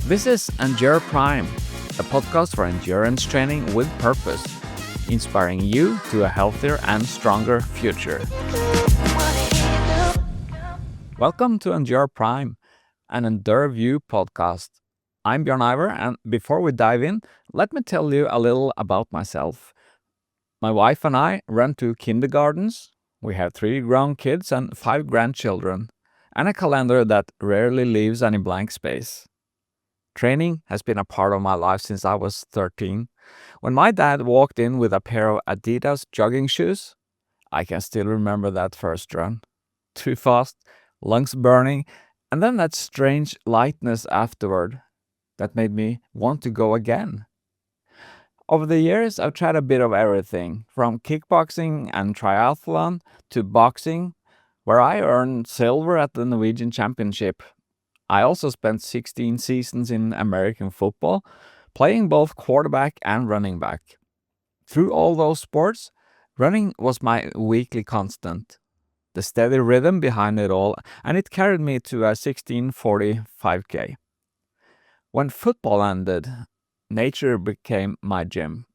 This is EndurePrime, a podcast for endurance training with purpose, inspiring you to a healthier and stronger future. Welcome to EndurePrime, an EndureView podcast. I'm Bjorn-Ivar, and before we dive in, let me tell you a little about myself. My wife and I run 2 kindergartens. We have 3 grown kids and 5 grandchildren, and a calendar that rarely leaves any blank space. Training has been a part of my life since I was 13. When my dad walked in with a pair of Adidas jogging shoes, I can still remember that first run. Too fast, lungs burning, and then that strange lightness afterward that made me want to go again. Over the years, I've tried a bit of everything, from kickboxing and triathlon to boxing, where I earned silver at the Norwegian Championship. I also spent 16 seasons in American football, playing both quarterback and running back. Through all those sports, running was my weekly constant, the steady rhythm behind it all, and it carried me to a 16:40 5K. When football ended, nature became my gym.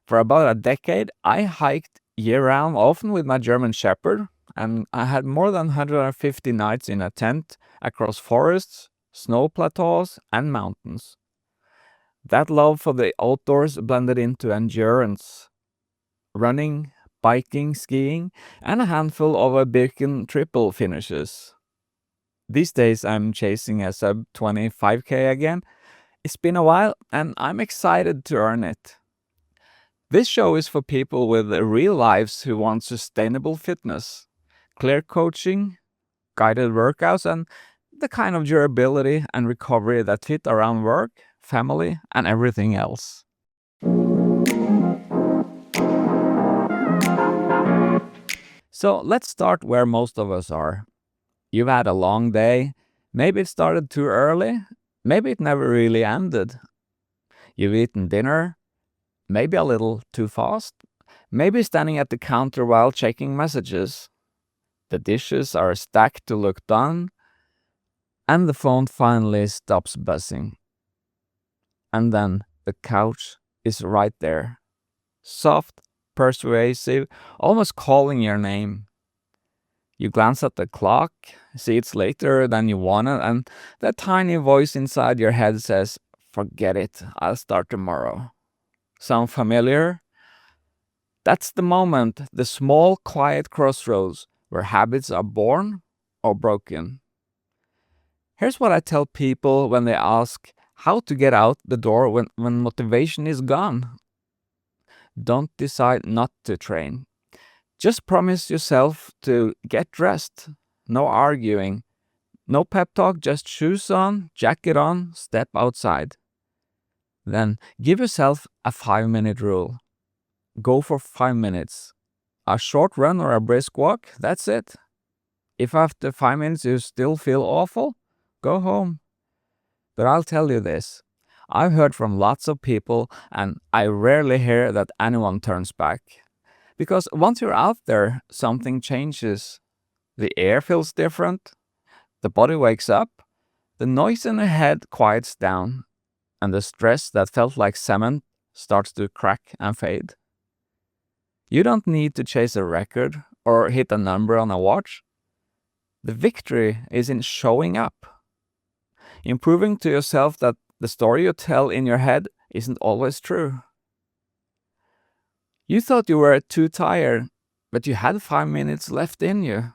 For about a decade, I hiked year-round, often with my German Shepherd, and I had more than 150 nights in a tent across forests, snow plateaus, and mountains. That love for the outdoors blended into endurance, running, biking, skiing, and a handful of Birken triple finishes. These days I'm chasing a sub 25K again. It's been a while, and I'm excited to earn it. This show is for people with real lives who want sustainable fitness, clear coaching, guided workouts, and the kind of durability and recovery that fit around work, family, and everything else. So let's start where most of us are. You've had a long day. Maybe it started too early. Maybe it never really ended. You've eaten dinner. Maybe a little too fast. Maybe standing at the counter while checking messages. The dishes are stacked to look done, and the phone finally stops buzzing. And then the couch is right there, soft, persuasive, almost calling your name. You glance at the clock, see it's later than you wanted, and that tiny voice inside your head says, "Forget it, I'll start tomorrow." Sound familiar? That's the moment, the small, quiet crossroads where habits are born or broken. Here's what I tell people when they ask how to get out the door when motivation is gone. Don't decide not to train. Just promise yourself to get dressed. No arguing. No pep talk, just shoes on, jacket on, step outside. Then give yourself a 5-minute rule. Go for 5 minutes. A short run or a brisk walk, that's it. If after 5 minutes you still feel awful, go home. But I'll tell you this. I've heard from lots of people, and I rarely hear that anyone turns back. Because once you're out there, something changes. The air feels different, the body wakes up, the noise in the head quiets down, and the stress that felt like cement starts to crack and fade. You don't need to chase a record or hit a number on a watch. The victory is in showing up. In proving to yourself that the story you tell in your head isn't always true. You thought you were too tired, but you had 5 minutes left in you.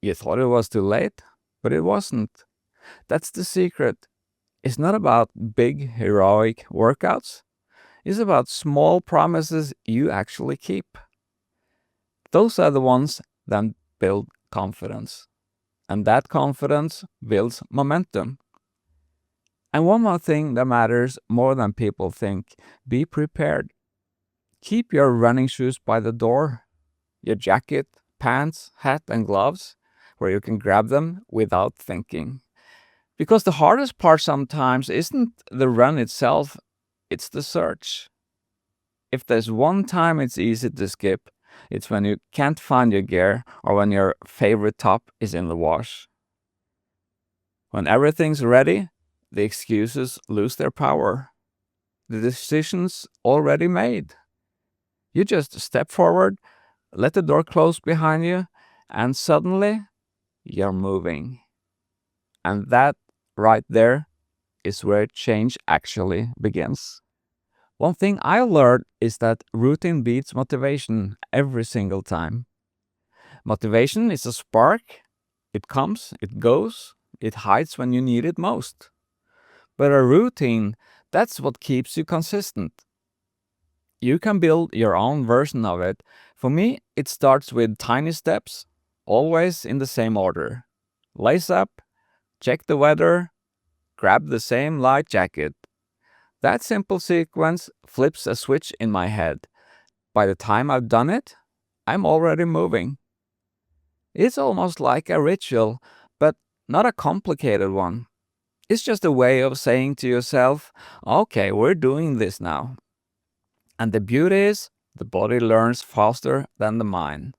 You thought it was too late, but it wasn't. That's the secret. It's not about big, heroic workouts. It's about small promises you actually keep. Those are the ones that build confidence. And that confidence builds momentum. And one more thing that matters more than people think, be prepared. Keep your running shoes by the door, your jacket, pants, hat, and gloves, where you can grab them without thinking. Because the hardest part sometimes isn't the run itself, it's the search. If there's one time it's easy to skip, it's when you can't find your gear or when your favorite top is in the wash. When everything's ready, the excuses lose their power. The decision's already made. You just step forward, let the door close behind you, and suddenly you're moving. And that right there is where change actually begins. One thing I learned is that routine beats motivation every single time. Motivation is a spark. It comes, it goes, it hides when you need it most. But a routine, that's what keeps you consistent. You can build your own version of it. For me, it starts with tiny steps, always in the same order. Lace up, check the weather, grab the same light jacket. That simple sequence flips a switch in my head. By the time I've done it, I'm already moving. It's almost like a ritual, but not a complicated one. It's just a way of saying to yourself, okay, we're doing this now. And the beauty is, the body learns faster than the mind.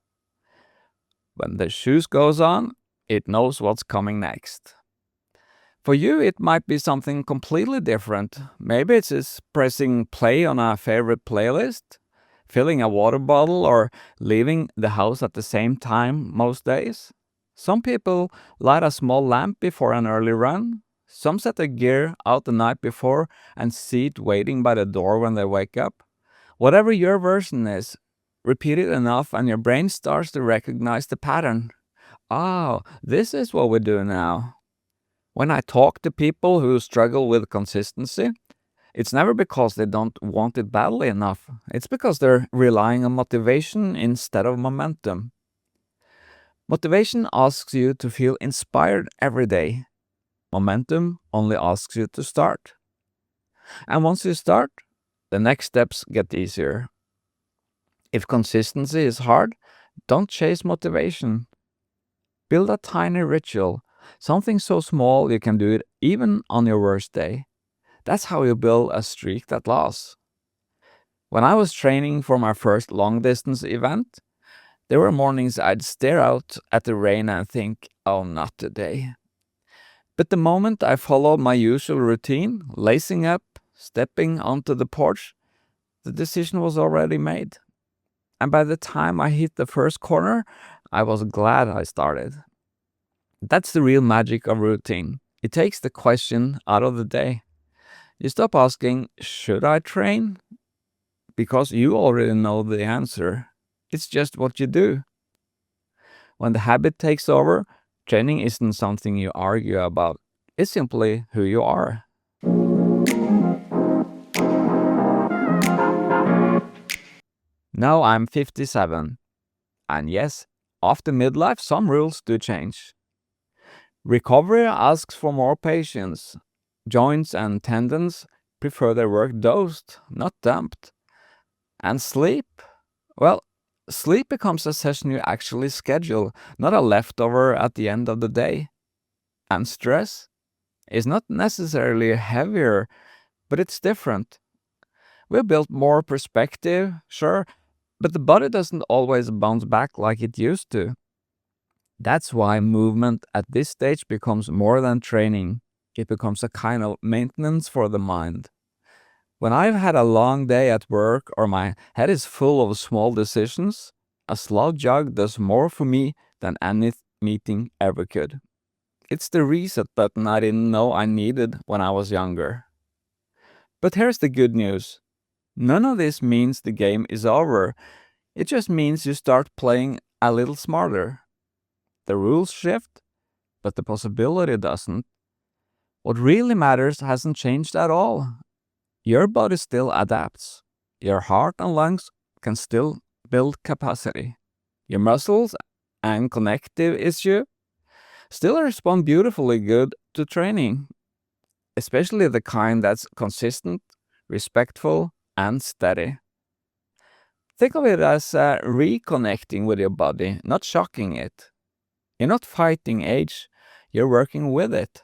When the shoes goes on, it knows what's coming next. For you, it might be something completely different. Maybe it's just pressing play on a favorite playlist, filling a water bottle, or leaving the house at the same time most days. Some people light a small lamp before an early run. Some set their gear out the night before and sit waiting by the door when they wake up. Whatever your version is, repeat it enough and your brain starts to recognize the pattern. Oh, this is what we do now. When I talk to people who struggle with consistency, it's never because they don't want it badly enough. It's because they're relying on motivation instead of momentum. Motivation asks you to feel inspired every day. Momentum only asks you to start. And once you start, the next steps get easier. If consistency is hard, don't chase motivation. Build a tiny ritual, something so small you can do it even on your worst day. That's how you build a streak that lasts. When I was training for my first long-distance event, there were mornings I'd stare out at the rain and think, oh, not today. But the moment I followed my usual routine, lacing up, stepping onto the porch, the decision was already made. And by the time I hit the first corner, I was glad I started. That's the real magic of routine. It takes the question out of the day. You stop asking, should I train? Because you already know the answer. It's just what you do. When the habit takes over, training isn't something you argue about. It's simply who you are. Now I'm 57. And yes, after midlife, some rules do change. Recovery asks for more patience. Joints and tendons prefer their work dosed, not dumped. And sleep? Well, sleep becomes a session you actually schedule, not a leftover at the end of the day. And stress is not necessarily heavier, but it's different. We built more perspective, sure, but the body doesn't always bounce back like it used to. That's why movement at this stage becomes more than training. It becomes a kind of maintenance for the mind. When I've had a long day at work or my head is full of small decisions, a slow jog does more for me than any meeting ever could. It's the reset button I didn't know I needed when I was younger. But here's the good news. None of this means the game is over. It just means you start playing a little smarter. The rules shift, but the possibility doesn't. What really matters hasn't changed at all. Your body still adapts. Your heart and lungs can still build capacity. Your muscles and connective tissue still respond beautifully good to training, especially the kind that's consistent, respectful, and steady. Think of it as reconnecting with your body, not shocking it. You're not fighting age, you're working with it.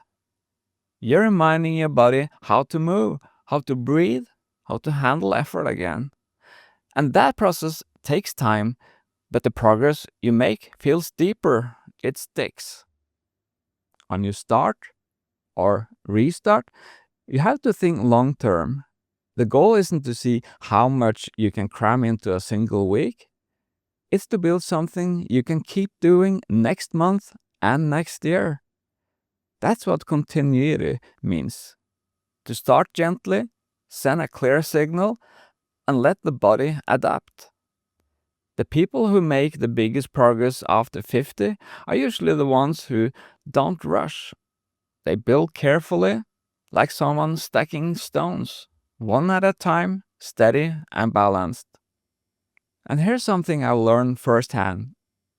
You're reminding your body how to move, how to breathe, how to handle effort again. And that process takes time, but the progress you make feels deeper. It sticks. When you start, or restart, you have to think long term. The goal isn't to see how much you can cram into a single week. It's to build something you can keep doing next month and next year. That's what continuity means. To start gently, send a clear signal, and let the body adapt. The people who make the biggest progress after 50 are usually the ones who don't rush. They build carefully, like someone stacking stones, one at a time, steady and balanced. And here's something I learned firsthand.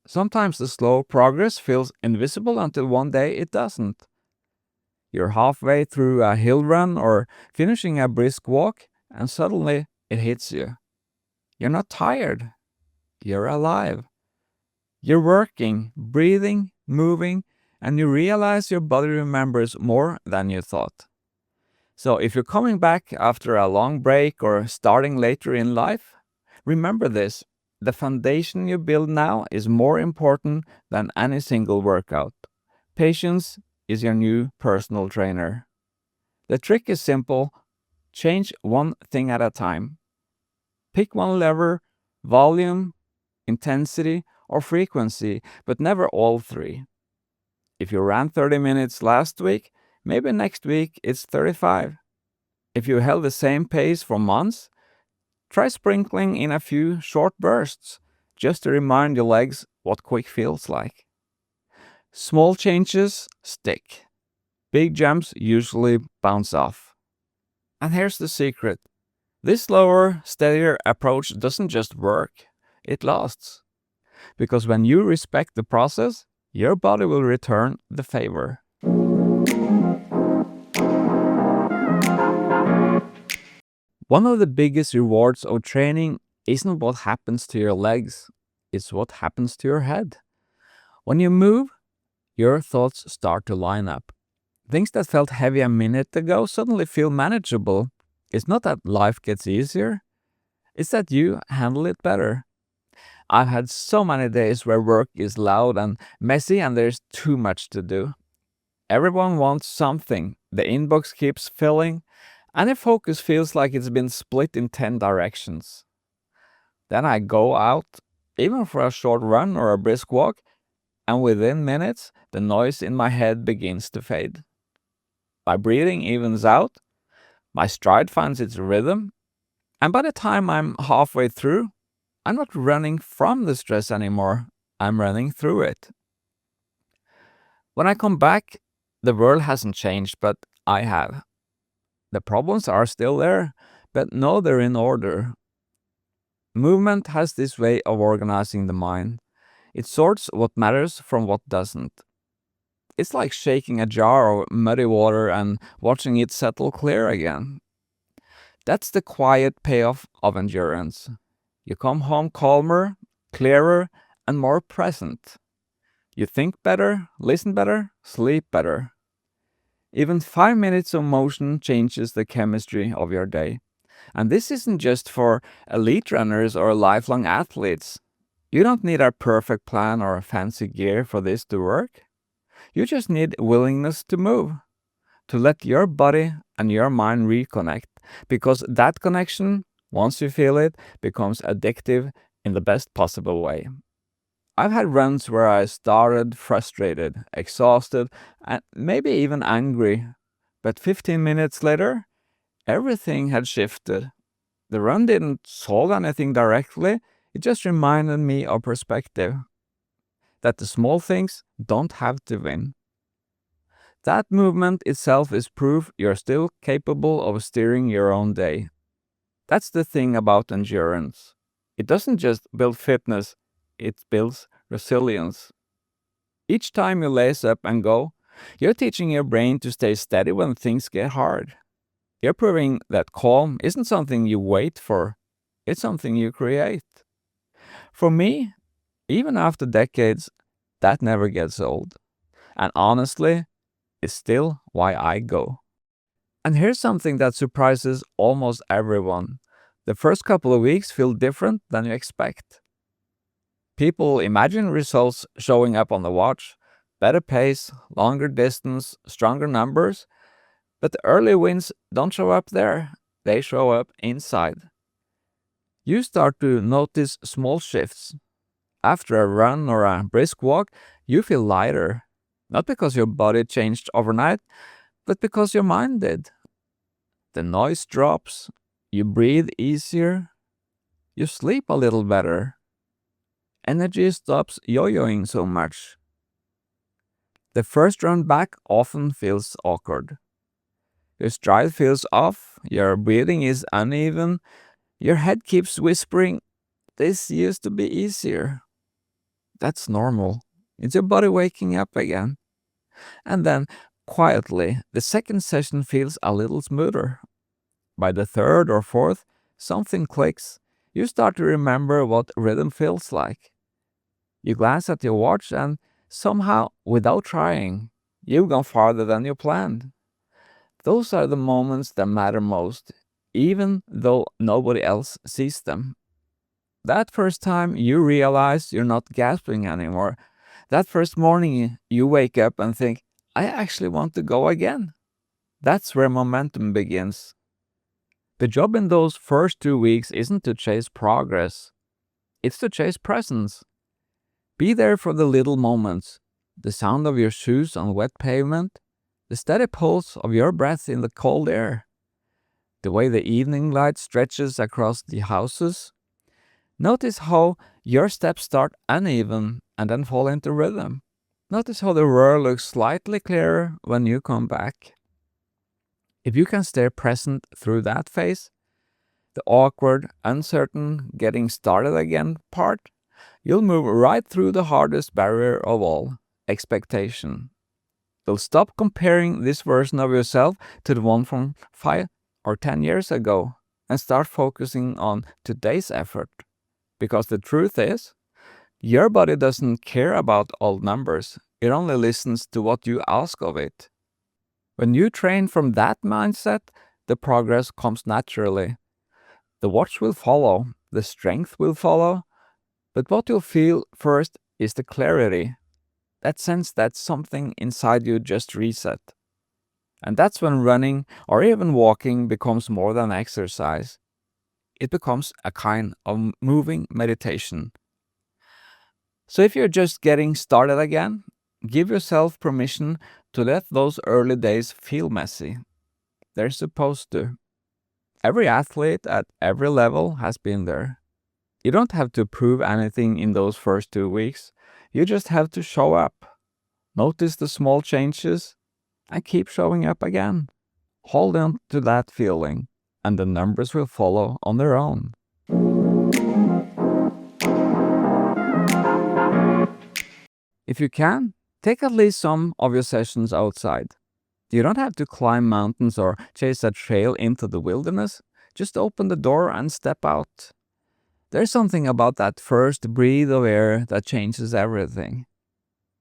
Sometimes the slow progress feels invisible until one day it doesn't. You're halfway through a hill run or finishing a brisk walk, and suddenly it hits you. You're not tired. You're alive. You're working, breathing, moving, and you realize your body remembers more than you thought. So if you're coming back after a long break or starting later in life, remember this. The foundation you build now is more important than any single workout. Patience is your new personal trainer. The trick is simple. Change one thing at a time. Pick one lever, volume, intensity, or frequency, but never all three. If you ran 30 minutes last week, maybe next week it's 35. If you held the same pace for months, try sprinkling in a few short bursts, just to remind your legs what quick feels like. Small changes stick. Big jumps usually bounce off. And here's the secret. This slower, steadier approach doesn't just work, it lasts. Because when you respect the process, your body will return the favor. One of the biggest rewards of training isn't what happens to your legs, it's what happens to your head. When you move, your thoughts start to line up. Things that felt heavy a minute ago suddenly feel manageable. It's not that life gets easier, it's that you handle it better. I've had so many days where work is loud and messy and there's too much to do. Everyone wants something, the inbox keeps filling, and the focus feels like it's been split in 10 directions. Then I go out, even for a short run or a brisk walk, and within minutes, the noise in my head begins to fade. My breathing evens out, my stride finds its rhythm, and by the time I'm halfway through, I'm not running from the stress anymore, I'm running through it. When I come back, the world hasn't changed, but I have. The problems are still there, but now they're in order. Movement has this way of organizing the mind. It sorts what matters from what doesn't. It's like shaking a jar of muddy water and watching it settle clear again. That's the quiet payoff of endurance. You come home calmer, clearer, and more present. You think better, listen better, sleep better. Even 5 minutes of motion changes the chemistry of your day. And this isn't just for elite runners or lifelong athletes. You don't need a perfect plan or fancy gear for this to work. You just need willingness to move, to let your body and your mind reconnect, because that connection, once you feel it, becomes addictive in the best possible way. I've had runs where I started frustrated, exhausted, and maybe even angry, but 15 minutes later, everything had shifted. The run didn't solve anything directly, it just reminded me of perspective. That the small things don't have to win. That movement itself is proof you're still capable of steering your own day. That's the thing about endurance. It doesn't just build fitness, it builds resilience. Each time you lace up and go, you're teaching your brain to stay steady when things get hard. You're proving that calm isn't something you wait for, it's something you create. For me, even after decades, that never gets old. And honestly, it's still why I go. And here's something that surprises almost everyone. The first couple of weeks feel different than you expect. People imagine results showing up on the watch, Better pace, longer distance, stronger numbers, but the early wins don't show up there, they show up inside. You start to notice small shifts. After a run or a brisk walk, you feel lighter. Not because your body changed overnight, but because your mind did. The noise drops, you breathe easier, you sleep a little better. Energy stops yo-yoing so much. The first run back often feels awkward. Your stride feels off, your breathing is uneven, your head keeps whispering, "This used to be easier." That's normal. It's your body waking up again. And then, quietly, the second session feels a little smoother. By the third or fourth, something clicks. You start to remember what rhythm feels like. You glance at your watch and somehow, without trying, you've gone farther than you planned. Those are the moments that matter most, even though nobody else sees them. That first time you realize you're not gasping anymore. That first morning you wake up and think, I actually want to go again. That's where momentum begins. The job in those first 2 weeks isn't to chase progress, it's to chase presence. Be there for the little moments, the sound of your shoes on wet pavement, the steady pulse of your breath in the cold air, the way the evening light stretches across the houses. Notice how your steps start uneven and then fall into rhythm. Notice how the world looks slightly clearer when you come back. If you can stay present through that phase, the awkward, uncertain, getting started again part, you'll move right through the hardest barrier of all, expectation. You'll stop comparing this version of yourself to the one from 5 or 10 years ago and start focusing on today's effort. Because the truth is, your body doesn't care about old numbers, it only listens to what you ask of it. When you train from that mindset, the progress comes naturally. The watch will follow, the strength will follow, but what you'll feel first is the clarity, that sense that something inside you just reset. And that's when running or even walking becomes more than exercise. It becomes a kind of moving meditation. So if you're just getting started again, give yourself permission to let those early days feel messy. They're supposed to. Every athlete at every level has been there. You don't have to prove anything in those first 2 weeks. You just have to show up. Notice the small changes and keep showing up again. Hold on to that feeling, and the numbers will follow on their own. If you can, take at least some of your sessions outside. You don't have to climb mountains or chase a trail into the wilderness. Just open the door and step out. There's something about that first breath of air that changes everything.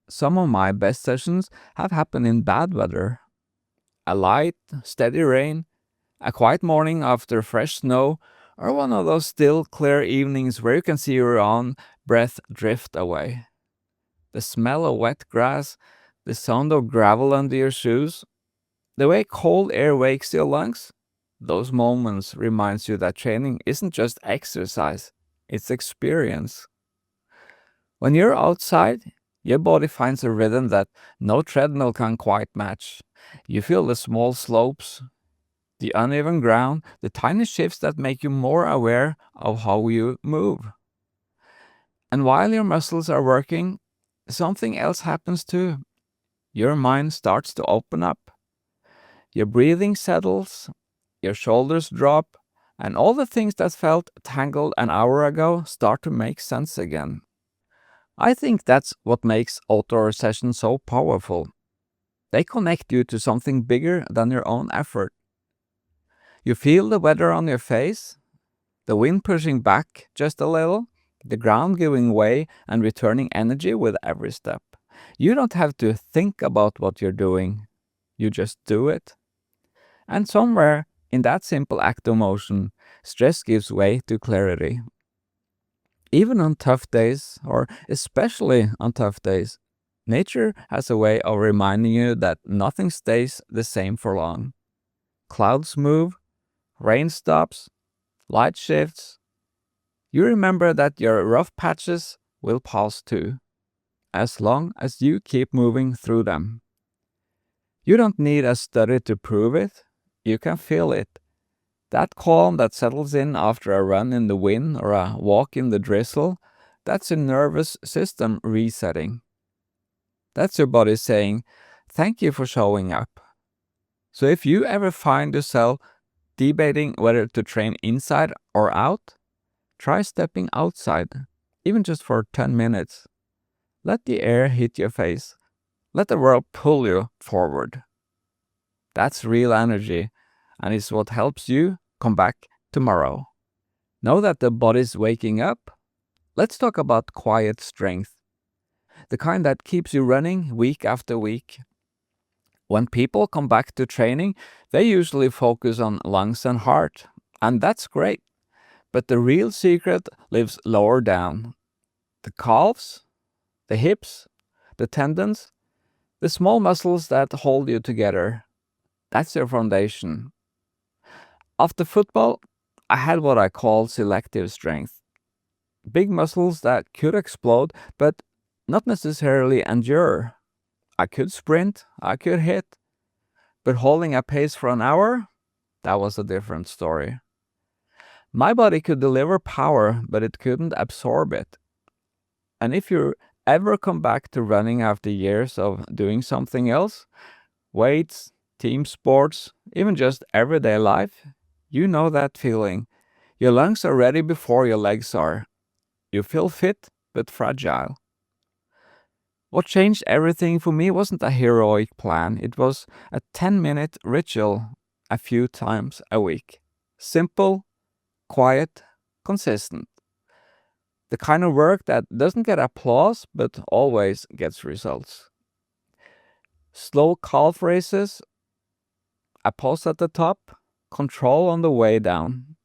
Some of my best sessions have happened in bad weather. A light, steady rain, a quiet morning after fresh snow, or one of those still, clear evenings where you can see your own breath drift away. The smell of wet grass, the sound of gravel under your shoes, the way cold air wakes your lungs, those moments reminds you that training isn't just exercise, it's experience. When you're outside, your body finds a rhythm that no treadmill can quite match. You feel the small slopes, the uneven ground, the tiny shifts that make you more aware of how you move. And while your muscles are working, something else happens too. Your mind starts to open up. Your breathing settles, your shoulders drop, and all the things that felt tangled an hour ago start to make sense again. I think that's what makes outdoor sessions so powerful. They connect you to something bigger than your own effort. You feel the weather on your face, the wind pushing back just a little, the ground giving way and returning energy with every step. You don't have to think about what you're doing. You just do it. And somewhere in that simple act of motion, stress gives way to clarity. Even on tough days, or especially on tough days, Nature has a way of reminding you that nothing stays the same for long. Clouds move, rain stops, light shifts. You remember that your rough patches will pass too, as long as you keep moving through them. You don't need a study to prove it. You can feel it. That calm that settles in after a run in the wind or a walk in the drizzle, that's your nervous system resetting. That's your body saying, thank you for showing up. So if you ever find yourself debating whether to train inside or out, try stepping outside, even just for 10 minutes. Let the air hit your face. Let the world pull you forward. That's real energy, and it's what helps you come back tomorrow. Now that the body's waking up, let's talk about quiet strength. The kind that keeps you running week after week. When people come back to training, they usually focus on lungs and heart, and that's great. But the real secret lives lower down. The calves, the hips, the tendons, the small muscles that hold you together. That's your foundation. After football, I had what I call selective strength. Big muscles that could explode, but not necessarily endure. I could sprint, I could hit, but holding a pace for an hour, that was a different story. My body could deliver power, but it couldn't absorb it. And if you ever come back to running after years of doing something else, weights, team sports, even just everyday life, you know that feeling. Your lungs are ready before your legs are. You feel fit, but fragile. What changed everything for me wasn't a heroic plan. It was a 10-minute ritual a few times a week. Simple, quiet, consistent. The kind of work that doesn't get applause, but always gets results. Slow calf raises, a pause at the top, control on the way down.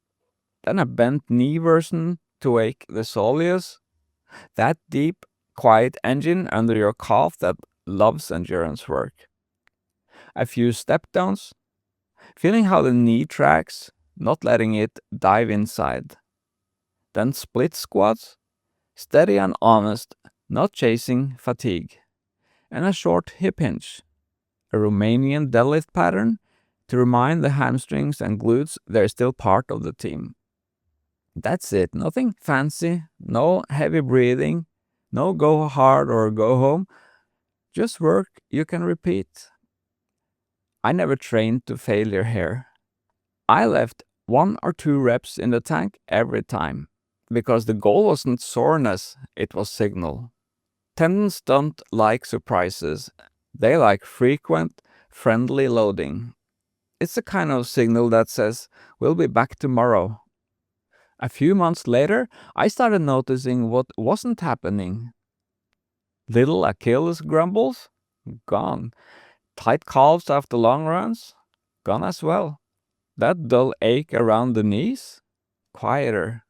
Then a bent knee version to wake the soleus. That deep, quiet engine under your calf that loves endurance work. A few step downs, feeling how the knee tracks, not letting it dive inside. Then split squats, steady and honest, not chasing fatigue. And a short hip hinge, a Romanian deadlift pattern to remind the hamstrings and glutes they're still part of the team. That's it, nothing fancy, no heavy breathing, no go hard or go home, just work you can repeat. I never trained to failure here. I left 1 or 2 reps in the tank every time, because the goal wasn't soreness, it was signal. Tendons don't like surprises, they like frequent, friendly loading. It's the kind of signal that says, we'll be back tomorrow. A few months later, I started noticing what wasn't happening. Little Achilles grumbles? Gone. Tight calves after long runs? Gone as well. That dull ache around the knees? Quieter.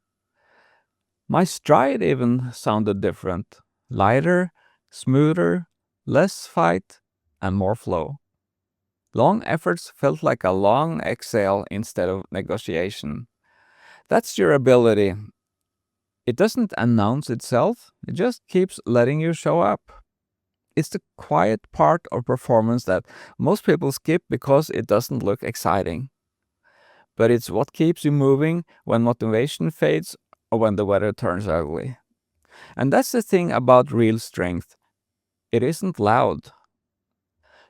My stride even sounded different. Lighter, smoother, less fight, and more flow. Long efforts felt like a long exhale instead of negotiation. That's durability. It doesn't announce itself, it just keeps letting you show up. It's the quiet part of performance that most people skip because it doesn't look exciting. But it's what keeps you moving when motivation fades or when the weather turns ugly. And that's the thing about real strength. It isn't loud.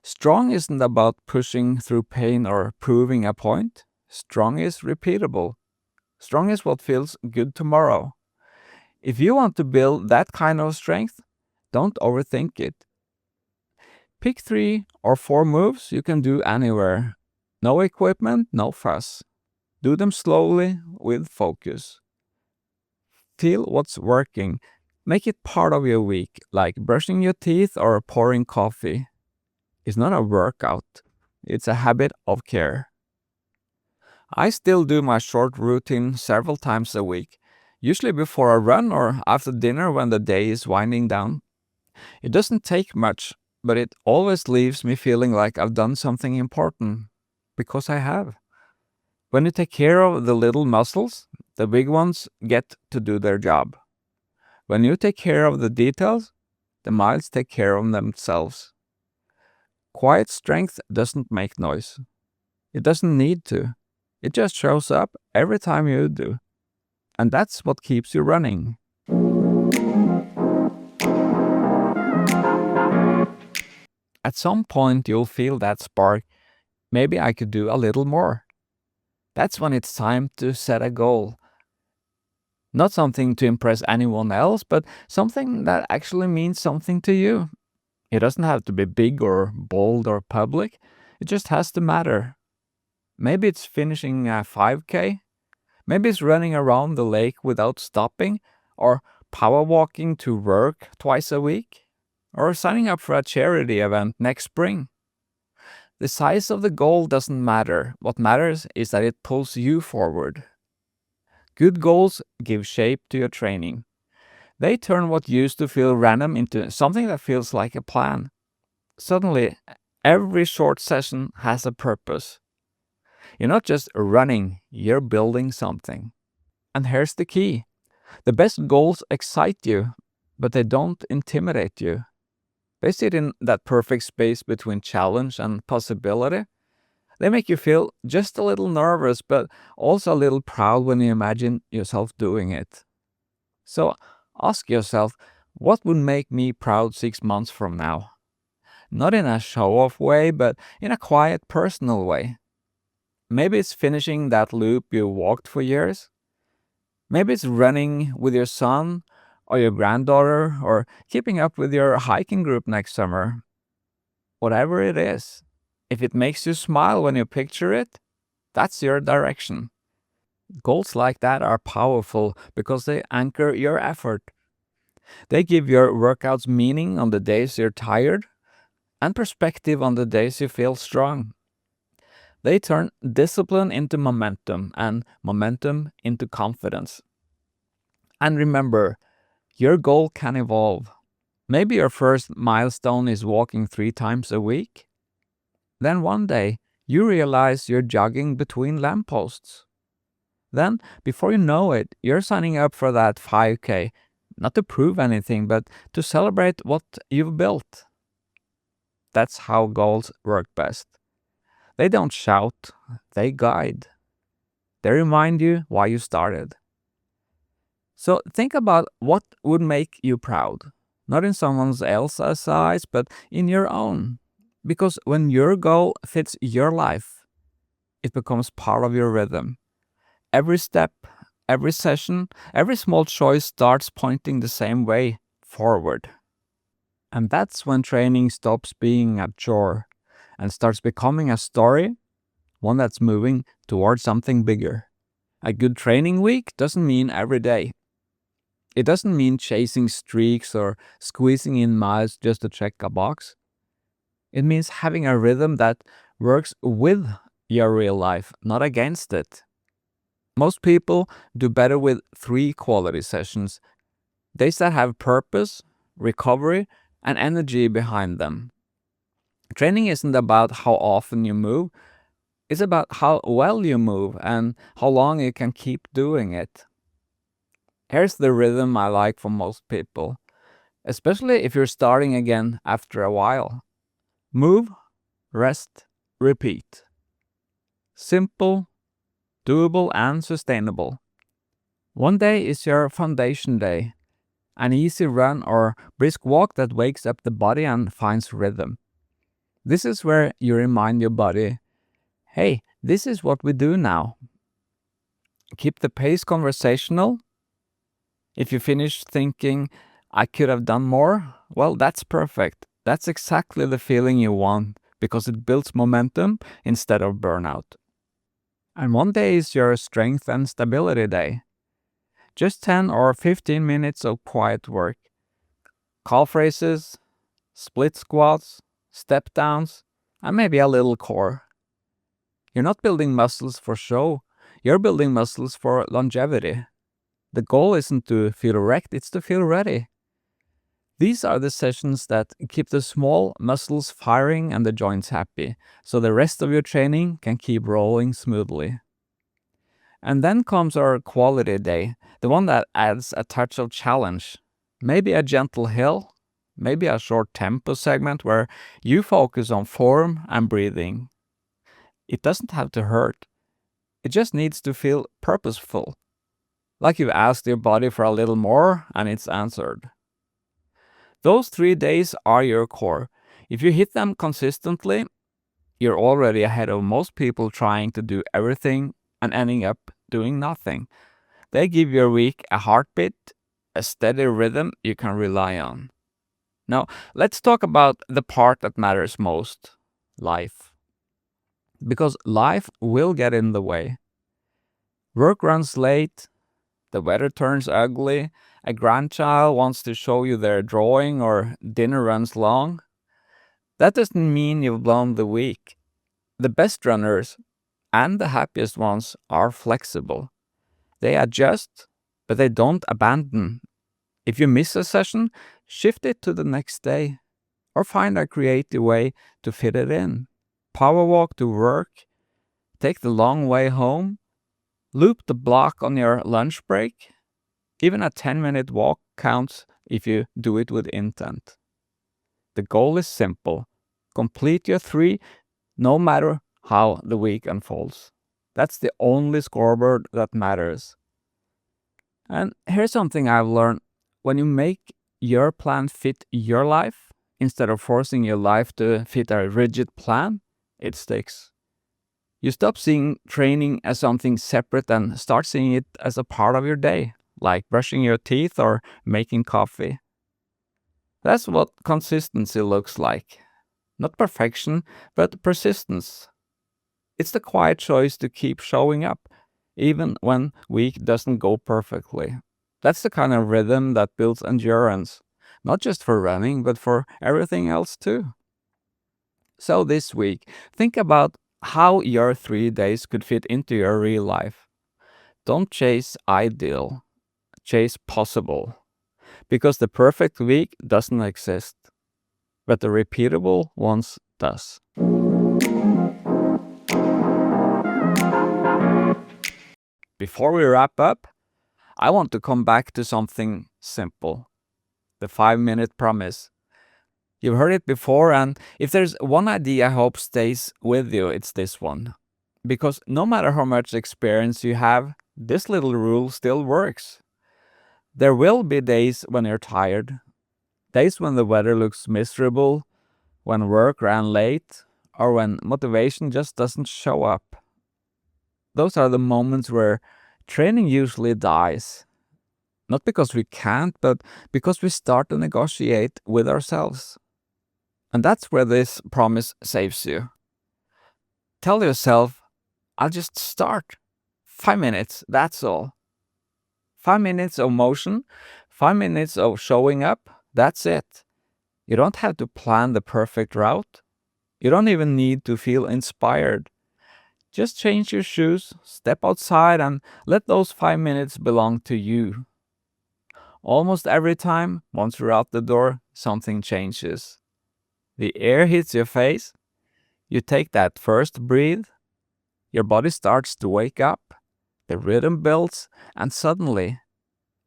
Strong isn't about pushing through pain or proving a point. Strong is repeatable. Strong is what feels good tomorrow. If you want to build that kind of strength, don't overthink it. Pick 3 or 4 moves you can do anywhere. No equipment, no fuss. Do them slowly with focus. Feel what's working. Make it part of your week, like brushing your teeth or pouring coffee. It's not a workout, it's a habit of care. I still do my short routine several times a week, usually before a run or after dinner when the day is winding down. It doesn't take much, but it always leaves me feeling like I've done something important, because I have. When you take care of the little muscles, the big ones get to do their job. When you take care of the details, the miles take care of themselves. Quiet strength doesn't make noise. It doesn't need to. It just shows up every time you do. And that's what keeps you running. At some point, you'll feel that spark. Maybe I could do a little more. That's when it's time to set a goal. Not something to impress anyone else, but something that actually means something to you. It doesn't have to be big or bold or public. It just has to matter. Maybe it's finishing a 5K. Maybe it's running around the lake without stopping, or power walking to work twice a week, or signing up for a charity event next spring. The size of the goal doesn't matter. What matters is that it pulls you forward. Good goals give shape to your training. They turn what used to feel random into something that feels like a plan. Suddenly, every short session has a purpose. You're not just running, you're building something. And here's the key. The best goals excite you, but they don't intimidate you. They sit in that perfect space between challenge and possibility. They make you feel just a little nervous, but also a little proud when you imagine yourself doing it. So ask yourself, what would make me proud 6 months from now? Not in a show-off way, but in a quiet, personal way. Maybe it's finishing that loop you walked for years. Maybe it's running with your son or your granddaughter, or keeping up with your hiking group next summer. Whatever it is, if it makes you smile when you picture it, that's your direction. Goals like that are powerful because they anchor your effort. They give your workouts meaning on the days you're tired and perspective on the days you feel strong. They turn discipline into momentum and momentum into confidence. And remember, your goal can evolve. Maybe your first milestone is walking 3 times a week. Then one day, you realize you're jogging between lampposts. Then, before you know it, you're signing up for that 5K, not to prove anything, but to celebrate what you've built. That's how goals work best. They don't shout, they guide. They remind you why you started. So think about what would make you proud. Not in someone else's eyes, but in your own. Because when your goal fits your life, it becomes part of your rhythm. Every step, every session, every small choice starts pointing the same way forward. And that's when training stops being a chore and starts becoming a story, one that's moving towards something bigger. A good training week doesn't mean every day. It doesn't mean chasing streaks or squeezing in miles just to check a box. It means having a rhythm that works with your real life, not against it. Most people do better with 3 quality sessions. Days that have purpose, recovery, and energy behind them. Training isn't about how often you move, it's about how well you move and how long you can keep doing it. Here's the rhythm I like for most people, especially if you're starting again after a while. Move, rest, repeat. Simple, doable, and sustainable. One day is your foundation day, an easy run or brisk walk that wakes up the body and finds rhythm. This is where you remind your body, hey, this is what we do now. Keep the pace conversational. If you finish thinking, I could have done more, well, that's perfect. That's exactly the feeling you want because it builds momentum instead of burnout. And one day is your strength and stability day. Just 10 or 15 minutes of quiet work. Calf raises, split squats, step downs, and maybe a little core. You're not building muscles for show, you're building muscles for longevity. The goal isn't to feel erect, it's to feel ready. These are the sessions that keep the small muscles firing and the joints happy, so the rest of your training can keep rolling smoothly. And then comes our quality day, the one that adds a touch of challenge. Maybe a gentle hill, maybe a short tempo segment where you focus on form and breathing. It doesn't have to hurt. It just needs to feel purposeful. Like you've asked your body for a little more and it's answered. Those 3 days are your core. If you hit them consistently, you're already ahead of most people trying to do everything and ending up doing nothing. They give your week a heartbeat, a steady rhythm you can rely on. Now, let's talk about the part that matters most, life. Because life will get in the way. Work runs late, the weather turns ugly, a grandchild wants to show you their drawing, or dinner runs long. That doesn't mean you've blown the week. The best runners and the happiest ones are flexible. They adjust, but they don't abandon. If you miss a session, shift it to the next day, or find a creative way to fit it in. Power walk to work, take the long way home, loop the block on your lunch break. Even a 10-minute walk counts if you do it with intent. The goal is simple. Complete your 3, no matter how the week unfolds. That's the only scoreboard that matters. And here's something I've learned. When you make your plan fit your life, instead of forcing your life to fit a rigid plan, it sticks. You stop seeing training as something separate and start seeing it as a part of your day, like brushing your teeth or making coffee. That's what consistency looks like. Not perfection, but persistence. It's the quiet choice to keep showing up, even when week doesn't go perfectly. That's the kind of rhythm that builds endurance, not just for running, but for everything else too. So this week, think about how your 3 days could fit into your real life. Don't chase ideal, chase possible. Because the perfect week doesn't exist, but the repeatable ones does. Before we wrap up, I want to come back to something simple. The 5-minute promise. You've heard it before, and if there's one idea I hope stays with you, it's this one. Because no matter how much experience you have, this little rule still works. There will be days when you're tired, days when the weather looks miserable, when work ran late, or when motivation just doesn't show up. Those are the moments where training usually dies. Not because we can't, but because we start to negotiate with ourselves. And that's where this promise saves you. Tell yourself, I'll just start. 5 minutes, that's all. 5 minutes of motion, 5 minutes of showing up, that's it. You don't have to plan the perfect route. You don't even need to feel inspired. Just change your shoes, step outside, and let those 5 minutes belong to you. Almost every time, once you're out the door, something changes. The air hits your face, you take that first breath, your body starts to wake up, the rhythm builds, and suddenly,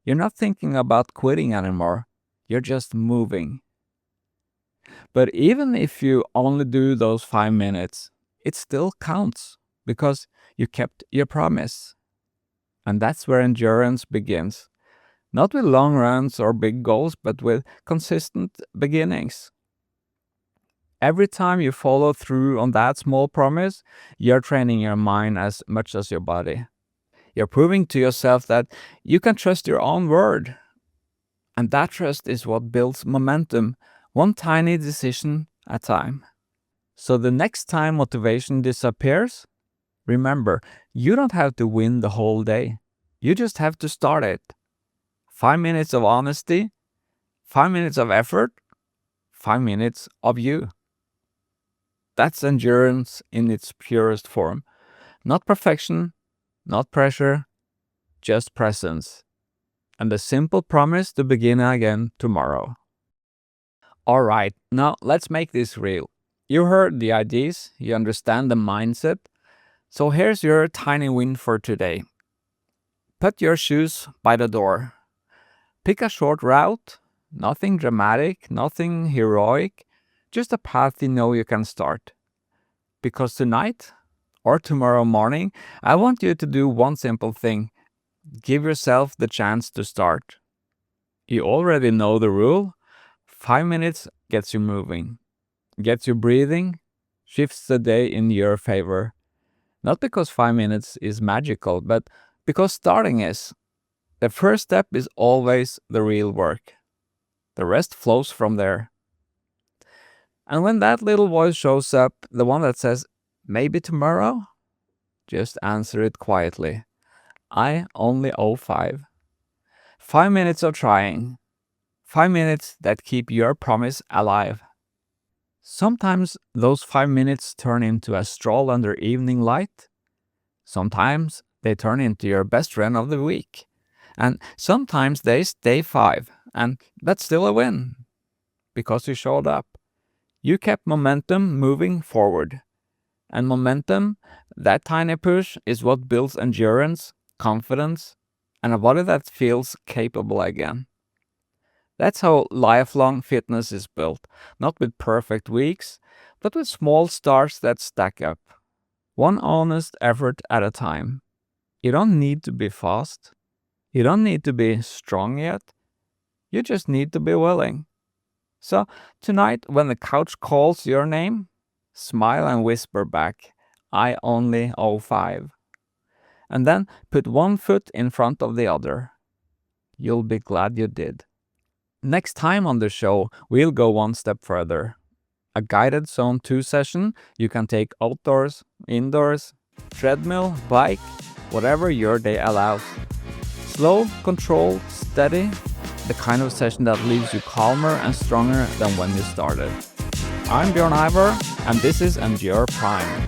you're not thinking about quitting anymore, you're just moving. But even if you only do those 5 minutes, it still counts because you kept your promise. And that's where endurance begins. Not with long runs or big goals, but with consistent beginnings. Every time you follow through on that small promise, you're training your mind as much as your body. You're proving to yourself that you can trust your own word. And that trust is what builds momentum, one tiny decision at a time. So the next time motivation disappears, remember, you don't have to win the whole day. You just have to start it. 5 minutes of honesty, 5 minutes of effort, 5 minutes of you. That's endurance in its purest form. Not perfection, not pressure, just presence. And the simple promise to begin again tomorrow. Alright, now let's make this real. You heard the ideas, you understand the mindset, so here's your tiny win for today. Put your shoes by the door. Pick a short route, nothing dramatic, nothing heroic, just a path you know you can start. Because tonight, or tomorrow morning, I want you to do one simple thing. Give yourself the chance to start. You already know the rule. 5 minutes gets you moving, gets you breathing, shifts the day in your favor. Not because 5 minutes is magical, but because starting is. The first step is always the real work. The rest flows from there. And when that little voice shows up, the one that says, maybe tomorrow, just answer it quietly. I only owe 5. 5 minutes of trying. 5 minutes that keep your promise alive. Sometimes those 5 minutes turn into a stroll under evening light. Sometimes they turn into your best friend of the week. And sometimes they stay 5, and that's still a win. Because you showed up. You kept momentum moving forward. And momentum, that tiny push, is what builds endurance, confidence, and a body that feels capable again. That's how lifelong fitness is built, not with perfect weeks, but with small starts that stack up. One honest effort at a time. You don't need to be fast. You don't need to be strong yet. You just need to be willing. So tonight, when the couch calls your name, smile and whisper back, I only owe 5. And then put one foot in front of the other. You'll be glad you did. Next time on the show, we'll go one step further. A guided Zone 2 session you can take outdoors, indoors, treadmill, bike, whatever your day allows. Slow, controlled, steady, the kind of session that leaves you calmer and stronger than when you started. I'm Bjorn-Ivar, and this is EndurePrime,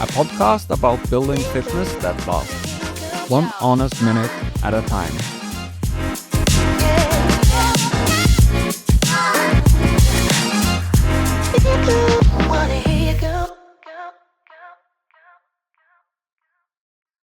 a podcast about building fitness that lasts, one honest minute at a time.